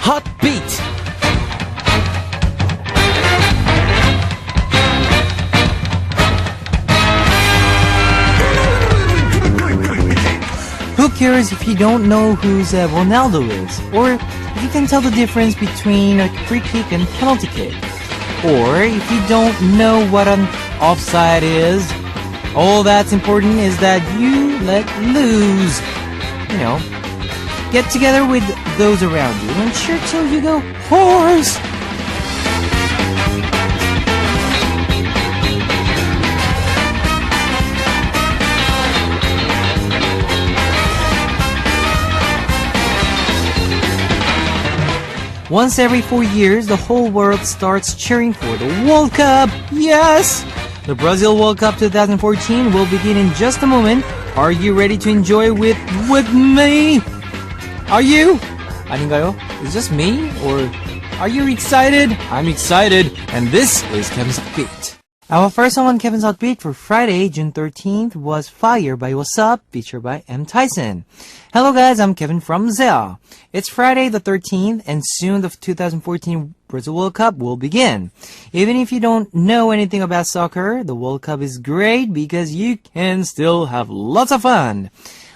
Hot Beat! Who cares if you don't know who Ronaldo is? Or if you can tell the difference between a free kick and penalty kick? Or if you don't know what an offside is? All that's important is that you let loose. You know, get together with those around you and cheer till you go horse. Once every 4 years, the whole world starts cheering for the World Cup. Yes! The Brazil World Cup 2014 will begin in just a moment. Are you ready to enjoy with me? Are you? 아닌가요? Is it just me? Or are you excited? I'm excited. And this is Kevin's Hot Beat. Our first song on Kevin's Hot Beat for Friday, June 13th was Fire by What's Up, featured by M. Tyson. Hello guys, I'm Kevin from ZEA. It's Friday the 13th and soon the 2014 Brazil World Cup will begin. Even if you don't know anything about soccer, the World Cup is great because you can still have lots of fun.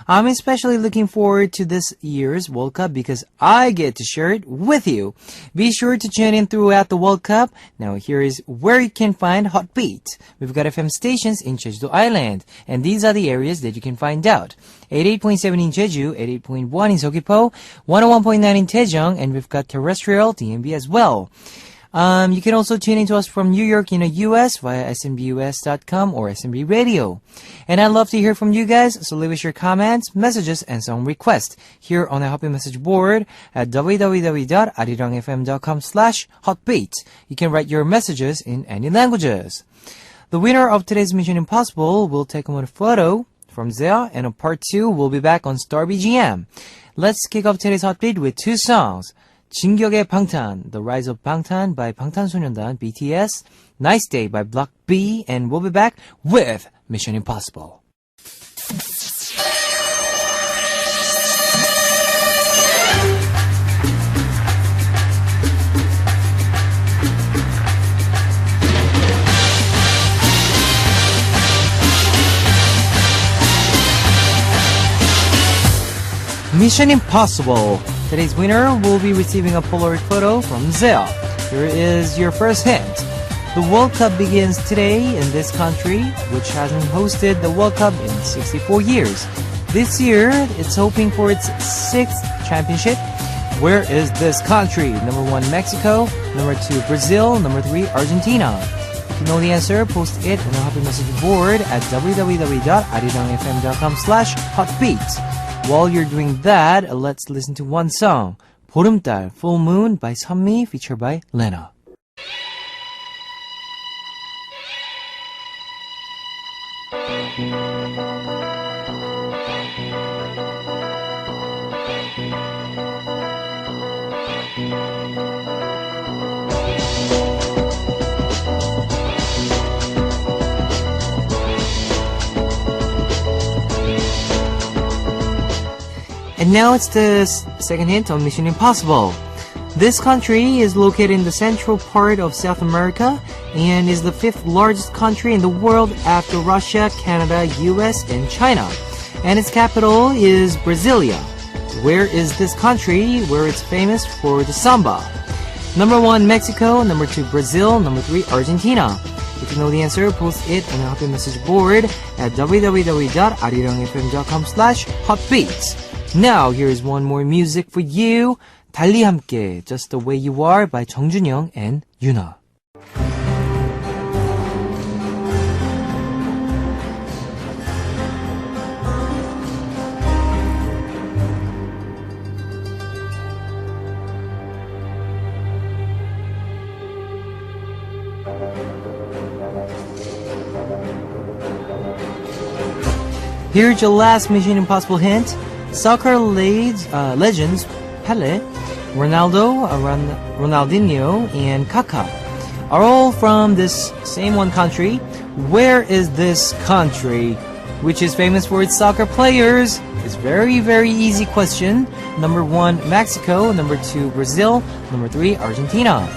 I'm especially looking forward to this year's World Cup because I get to share it with you. Be sure to tune in throughout the World Cup. Now here is where you can find Hot Beat. We've got FM stations in Jeju Island, and these are the areas that you can find out. 88.7 in Jeju, 88.1 in Seogwipo, 101.9 in Daejeong, and we've got terrestrial DMB as well. You can also tune into us from New York in the US via smbus.com or SMB Radio. And I'd love to hear from you guys, so leave us your comments, messages, and song requests here on our Happy Message board at www.arirangfm.com/hotbeat. You can write your messages in any languages. The winner of today's Mission Impossible will take home a photo from ZEA, and on part 2, we'll be back on Star BGM. Let's kick off today's Hot Beat with 2 songs. 진격의 방탄, The Rise of Bangtan by 방탄소년단 BTS, Nice Day by Block B, and we'll be back with Mission Impossible. Mission Impossible. Today's winner will be receiving a Polaroid photo from ZEA. Here is your first hint. The World Cup begins today in this country, which hasn't hosted the World Cup in 64 years. This year, it's hoping for its 6th championship. Where is this country? Number 1, Mexico. Number 2, Brazil. Number 3, Argentina. If you know the answer, post it on our Happy Message board at www.arirangfm.com/hotbeat. While you're doing that, let's listen to one song, 보름달, Full Moon by 선미, featured by Lena. And now it's the second hint on Mission Impossible. This country is located in the central part of South America and is the 5th largest country in the world after Russia, Canada, US, and China. And its capital is Brasilia. Where is this country where it's famous for the samba? Number 1, Mexico. Number 2, Brazil. Number 3, Argentina. If you know the answer, post it on the Happy Message board at www.arirangfm.com/hotbeats. Now, here's one more music for you. 달리 함께, Just the Way You Are by 정준영 and Yuna. Here's your last Mission Impossible hint. Soccer legends Pelé, Ronaldo, Ronaldinho, and Kaká are all from this same one country. Where is this country, which is famous for its soccer players? this very, very easy question. Number 1, Mexico. Number 2, Brazil. Number 3, Argentina.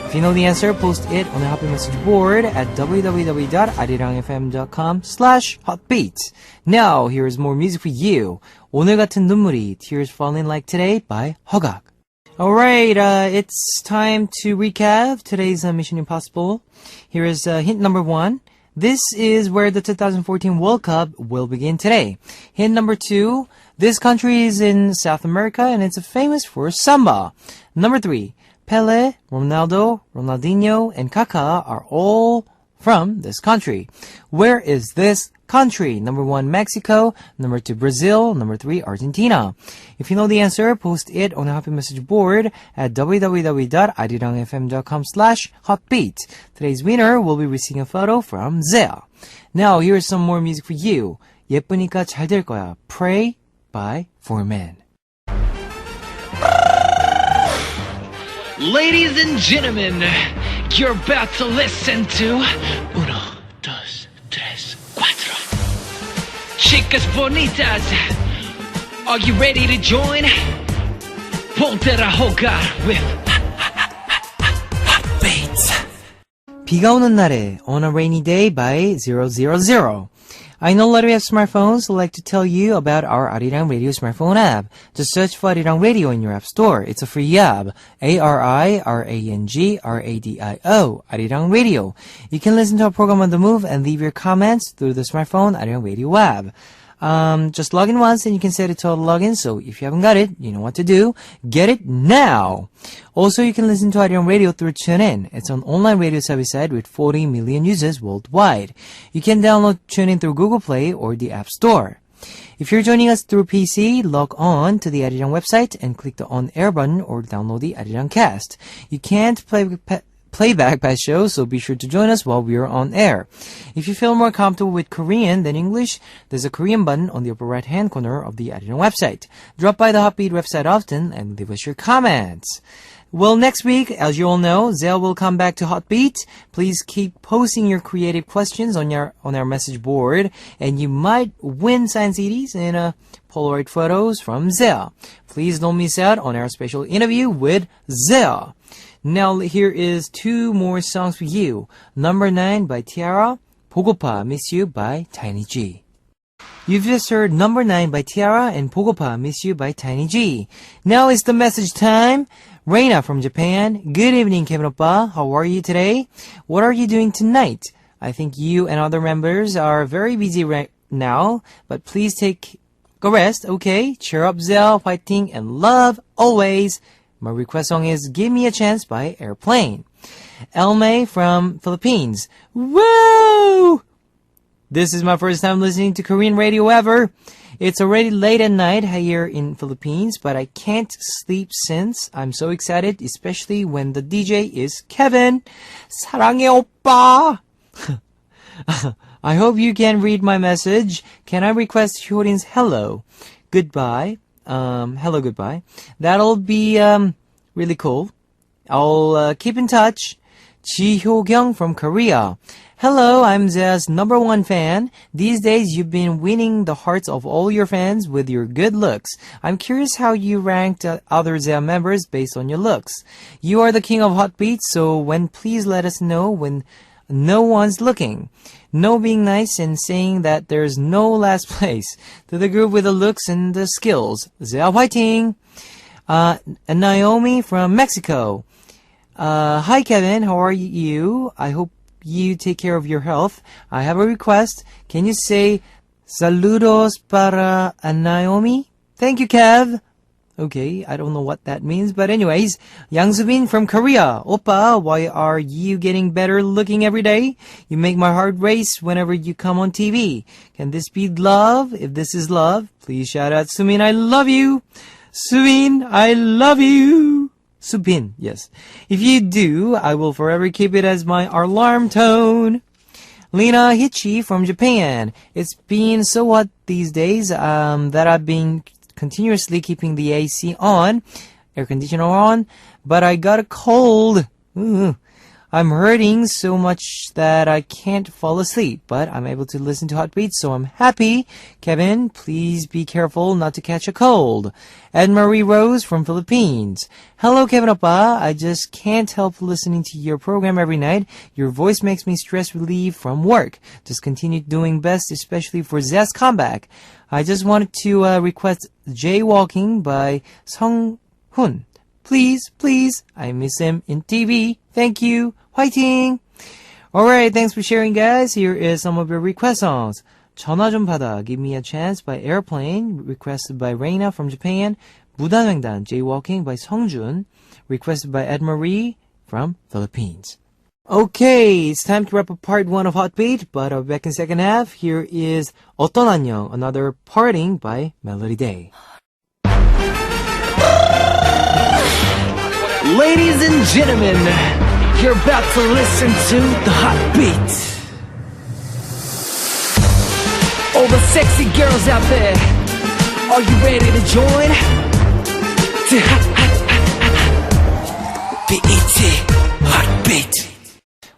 If you know the answer, post it on the Happy Message board at www.arirangfm.com/hotbeat. Now, here's more music for you. 오늘 같은 눈물이 Tears Falling Like Today by 허각. Alright, it's time to recap today's Mission Impossible. Here is hint number 1. This is where the 2014 World Cup will begin today. Hint number 2. This country is in South America and it's famous for samba. Number 3. Pele, Ronaldo, Ronaldinho, and Kaká are all from this country. Where is this country? Number 1, Mexico. Number 2, Brazil. Number 3, Argentina. If you know the answer, post it on the Happy Message board at www.arirangfm.com/hotbeat. Today's winner will be receiving a photo from Zea. Now, here's some more music for you. 예쁘니까 잘 될 거야. Pray by Four Men. Ladies and gentlemen, you're about to listen to Uno, dos, tres, cuatro. Chicas bonitas, are you ready to join? Ponte a jugar with Beats. 비가 오는 날에 On a Rainy Day by 000. I know a lot of you have smartphones, so I'd like to tell you about our Arirang Radio smartphone app. Just search for Arirang Radio in your app store. It's a free app. ARIRANGRADIO. Arirang Radio. You can listen to our program on the move and leave your comments through the smartphone Arirang Radio app. Just log in once and you can set it to auto login. So if you haven't got it, you know what to do. Get it now. Also, you can listen to Arirang Radio through TuneIn. It's an online radio service site with 40 million users worldwide. You can download TuneIn through Google Play or the App Store. If you're joining us through PC, log on to the Arirang website and click the On Air button or download the Arirang Cast. You can't playback past shows, so be sure to join us while we are on air. If you feel more comfortable with Korean than English, there's a Korean button on the upper right-hand corner of the Arirang website. Drop by the Hotbeat website often and leave us your comments. Well, next week, as you all know, Zell will come back to Hotbeat. Please keep posting your creative questions on our message board, and you might win signed CDs and Polaroid photos from Zell. Please don't miss out on our special interview with Zell. Now, here is 2 more songs for you. Number 9 by Tiara, 보고파, Miss You by Tiny G. You've just heard Number 9 by Tiara and 보고파, Miss You by Tiny G. Now it's the message time. Reina from Japan. Good evening, Kevin Oppa. How are you today? What are you doing tonight? I think you and other members are very busy right now, but please take a rest, okay? Cheer up, Zell, fighting, and love always. My request song is Give Me a Chance by Airplane. Elmay from Philippines. Woo! This is my first time listening to Korean radio ever. It's already late at night here in Philippines, but I can't sleep since I'm so excited, especially when the DJ is Kevin. 사랑해 오빠! I hope you can read my message. Can I request Hyorin's hello? Goodbye. Hello, goodbye. That'll be, really cool. I'll, keep in touch. Ji Hyo-kyung from Korea. Hello, I'm Zea's number 1 fan. These days, you've been winning the hearts of all your fans with your good looks. I'm curious how you ranked other Zea members based on your looks. You are the king of hot beats, so please let us know when no one's looking. No being nice and saying that there's no last place. To the group with the looks and the skills. Zea fighting! Naomi from Mexico. Hi Kevin, how are you? I hope you take care of your health. I have a request. Can you say saludos para Naomi? Thank you, Kev. Okay, I don't know what that means, but anyways, Yang Subin from Korea. Oppa, why are you getting better looking every day? You make my heart race whenever you come on TV. Can this be love? If this is love, please shout out Sumin, I love you. Subin, I love you. Subin, yes. If you do, I will forever keep it as my alarm tone. Lena Hichi from Japan. It's been so hot these days that I've been continuously keeping the AC on, air conditioner on, but I got a cold. Ooh. I'm hurting so much that I can't fall asleep, but I'm able to listen to Heartbeat, so I'm happy. Kevin, please be careful not to catch a cold. Ed-Marie Rose from Philippines. Hello, Kevin Oppa. I just can't help listening to your program every night. Your voice makes me stress relief from work. Just continue doing best, especially for Zest comeback. I just wanted to request Jaywalking by Sung Hun. Please, please. I miss him in TV. Thank you. Fighting. Alright, thanks for sharing, guys. Here is some of your request songs. 전화 좀 받아, Give Me a Chance by Airplane, requested by Reina from Japan. 무단횡단, Jaywalking by Seongjun, requested by Ed-Marie from Philippines. Okay, it's time to wrap up part 1 of Heartbeat, but I'll be back in second half. Here is 어떤 안녕, another parting by Melody Day. Ladies and gentlemen, you're about to listen to the Heartbeat. All the sexy girls out there, are you ready to join? BET Heartbeat.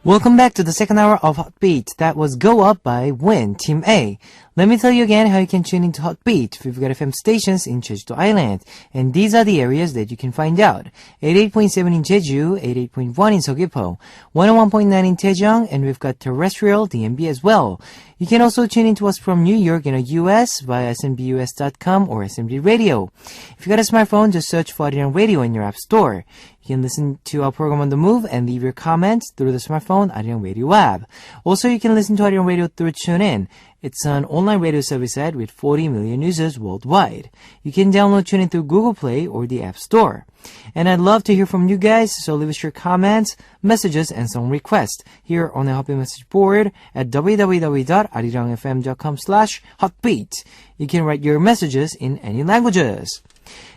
Welcome back to the second hour of Heartbeat. That was Go Up by Win, Team A. Let me tell you again how you can tune into Heartbeat. We've got FM stations in Jeju Island. And these are the areas that you can find out. 88.7 in Jeju, 88.1 in Seogwipo, 101.9 in Daejeong, and we've got terrestrial DMB as well. You can also tune into us from New York in the US via smbus.com or SMB Radio. If you got a smartphone, just search for Arirang Radio in your app store. You can listen to our program on the move and leave your comments through the smartphone Arirang Radio app. Also, you can listen to Arirang Radio through TuneIn. It's an online radio service ad with 40 million users worldwide. You can download TuneIn through Google Play or the App Store. And I'd love to hear from you guys, so leave us your comments, messages, and song requests here on the Heartbeat message board at www.arirangfm.com/heartbeat. You can write your messages in any languages.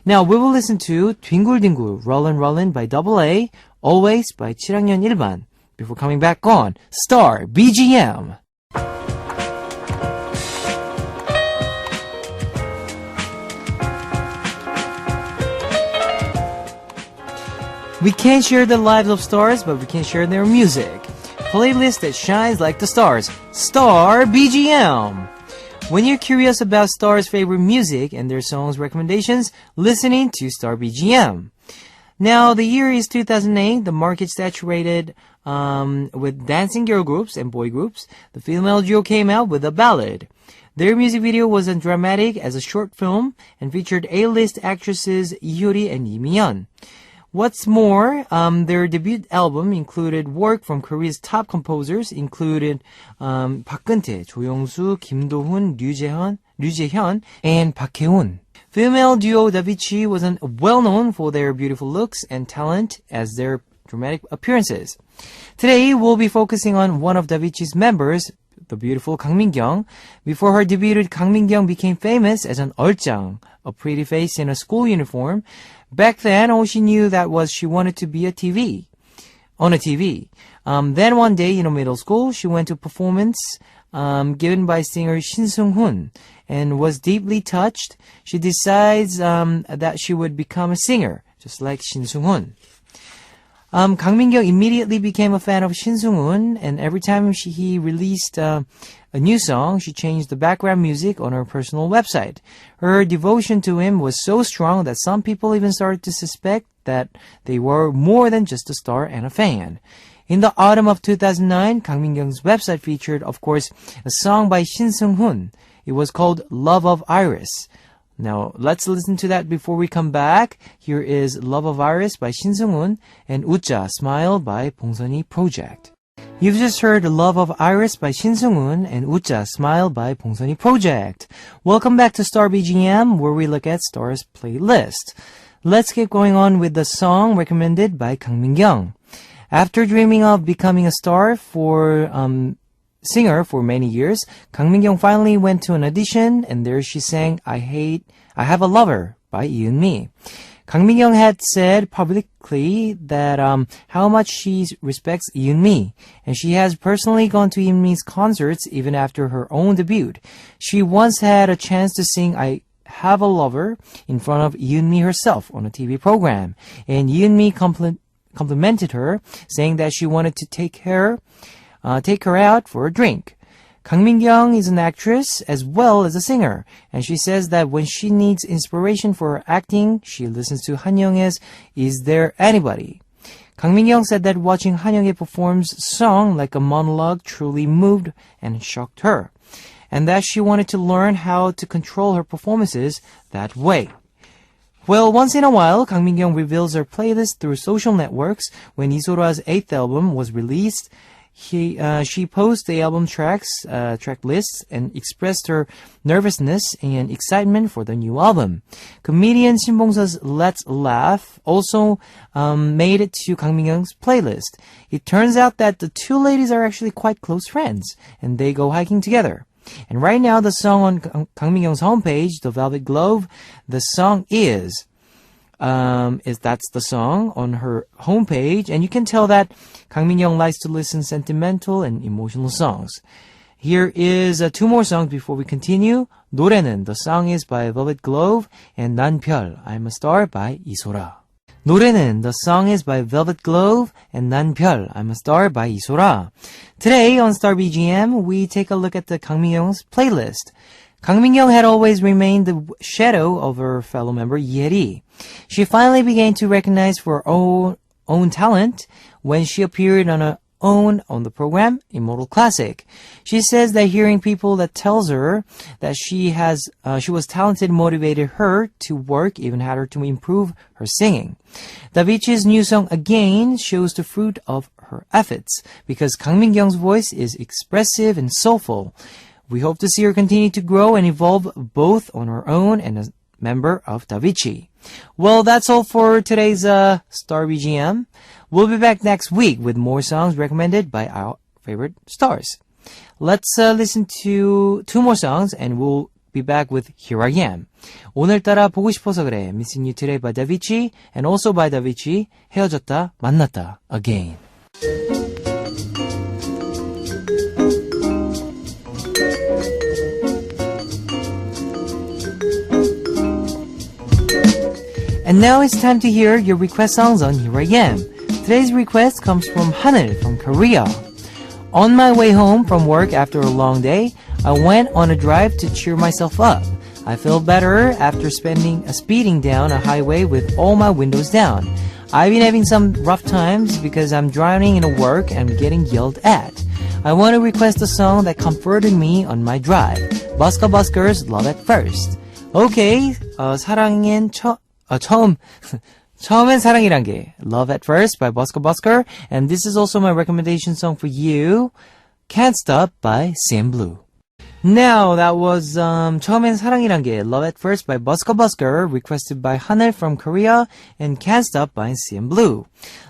Now we will listen to 뒹굴뒹굴 Rollin' Rollin' by AA, Always by 7학년 1반, before coming back on Star BGM. We can't share the lives of stars, but we can share their music. Playlist that shines like the stars. Star BGM. When you're curious about stars' favorite music and their songs recommendations, listening to Star BGM. Now, the year is 2008. The market saturated with dancing girl groups and boy groups. The female duo came out with a ballad. Their music video was as dramatic as a short film and featured A-list actresses Ihyori and Lee Mi-yeon. What's more, their debut album included work from Korea's top composers, included 박근태, 조영수, 김도훈, 류재현, and Park Hae-un. Female duo Davichi was well known for their beautiful looks and talent as their dramatic appearances. Today, we'll be focusing on one of Davichi's members, the beautiful Kang Min-kyung. Before her debut, Kang Min-kyung became famous as an 얼짱, a pretty face in a school uniform. Back then, all she knew that was she wanted to be on a TV. Then one day in middle school, she went to a performance given by singer Shin Sung-hoon and was deeply touched. She decides that she would become a singer, just like Shin Sung-hoon. Kang Min-kyung immediately became a fan of Shin Sung-hoon, and every time he released a new song, she changed the background music on her personal website. Her devotion to him was so strong that some people even started to suspect that they were more than just a star and a fan. In the autumn of 2009, Kang Min-kyung's website featured, of course, a song by Shin Sung-hoon. It was called Love of Iris. Now, let's listen to that before we come back. Here is Love of Iris by Shin Sung-hoon and Ucha Smile by Bongseonhee Project. You've just heard Love of Iris by Shin Sung-hoon and Ucha Smile by Bongseonhee Project. Welcome back to Star BGM, where we look at Star's playlist. Let's keep going on with the song recommended by Kang Min-kyung. After dreaming of becoming a singer for many years, Kang Min-kyung finally went to an audition, and there she sang I Have a Lover by Lee Eun-mi. Kang Min-kyung had said publicly that how much she respects Lee Eun-mi, and she has personally gone to Lee Eun-mi's concerts even after her own debut. She once had a chance to sing I Have a Lover in front of Lee Eun-mi herself on a TV program, and Lee Eun-mi complimented her, saying that she wanted to take her out for a drink. Kang Min-kyung is an actress as well as a singer, and she says that when she needs inspiration for her acting, she listens to Han Younghae's Is There Anybody? Kang Min-kyung said that watching Han Younghae perform's song like a monologue truly moved and shocked her, and that she wanted to learn how to control her performances that way. Well, once in a while, Kang Min-kyung reveals her playlist through social networks. When Isora's 8th album was released, she posted the album track lists and expressed her nervousness and excitement for the new album. Comedian Shin Bong-se's Let's Laugh also made it to Kang Min-kyung's playlist. It turns out that the two ladies are actually quite close friends, and they go hiking together. And right now, the song on Kang Min-kyung's homepage, The Velvet Glove, the song that's the song on her homepage, and you can tell that Kang Min-kyung likes to listen sentimental and emotional songs. Here is two more songs before we continue. 노래는, the song is by Velvet Glove, and 난 별, I'm a Star by 이소라. 노래는, the song is by Velvet Glove, and 난 별, I'm a Star by 이소라. Today on Star BGM, we take a look at the Kang Min-kyung's playlist. Kang Min-kyung had always remained the shadow of her fellow member Lee Hae-ri. She finally began to recognize her own talent when she appeared on the program Immortal Classic. She says that hearing people that tells her that she was talented motivated her to work, even had her to improve her singing. Davichi's new song Again shows the fruit of her efforts because Kang Min-kyung's voice is expressive and soulful. We hope to see her continue to grow and evolve both on her own and as member of Davichi. Well, that's all for today's Star BGM. We'll be back next week with more songs recommended by our favorite stars. Let's listen to two more songs and we'll be back with Here I Am. 오늘따라 보고 싶어서 그래. Missing You Today by Davichi and also by Davichi. 헤어졌다 만났다 again. And now it's time to hear your request songs on Here I Am. Today's request comes from Haneul from Korea. On my way home from work after a long day, I went on a drive to cheer myself up. I feel better after speeding down a highway with all my windows down. I've been having some rough times because I'm drowning in work and getting yelled at. I want to request a song that comforted me on my drive. Busker Buskers, Love at First. Okay, 처음엔 사랑이란 게 Love at First by Busker Busker, and this is also my recommendation song for you, Can't Stop by CNBLUE. Now that was 처음엔 사랑이란 게 Love at First by Busker Busker, requested by Haneul from Korea, and Can't Stop by CNBLUE.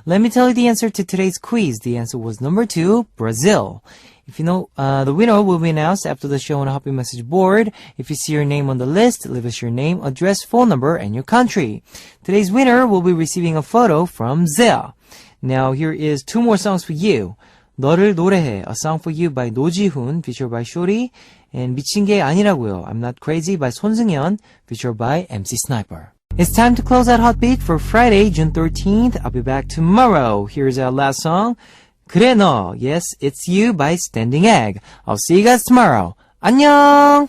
Let me tell you the answer to today's quiz. The answer was number 2, Brazil. If you know, the winner will be announced after the show on a Happy Message board. If you see your name on the list, leave us your name, address, phone number, and your country. Today's winner will be receiving a photo from Zea. Now here is two more songs for you. 너를 노래해, a song for you by 노지훈, featured by Shori, and 미친 게 아니라고요, I'm Not Crazy by 손승연, featured by MC Sniper. It's time to close out Hot Beat for Friday, June 13th. I'll be back tomorrow. Here's our last song. 그래 너, Yes, It's You by Standing Egg. I'll see you guys tomorrow. 안녕!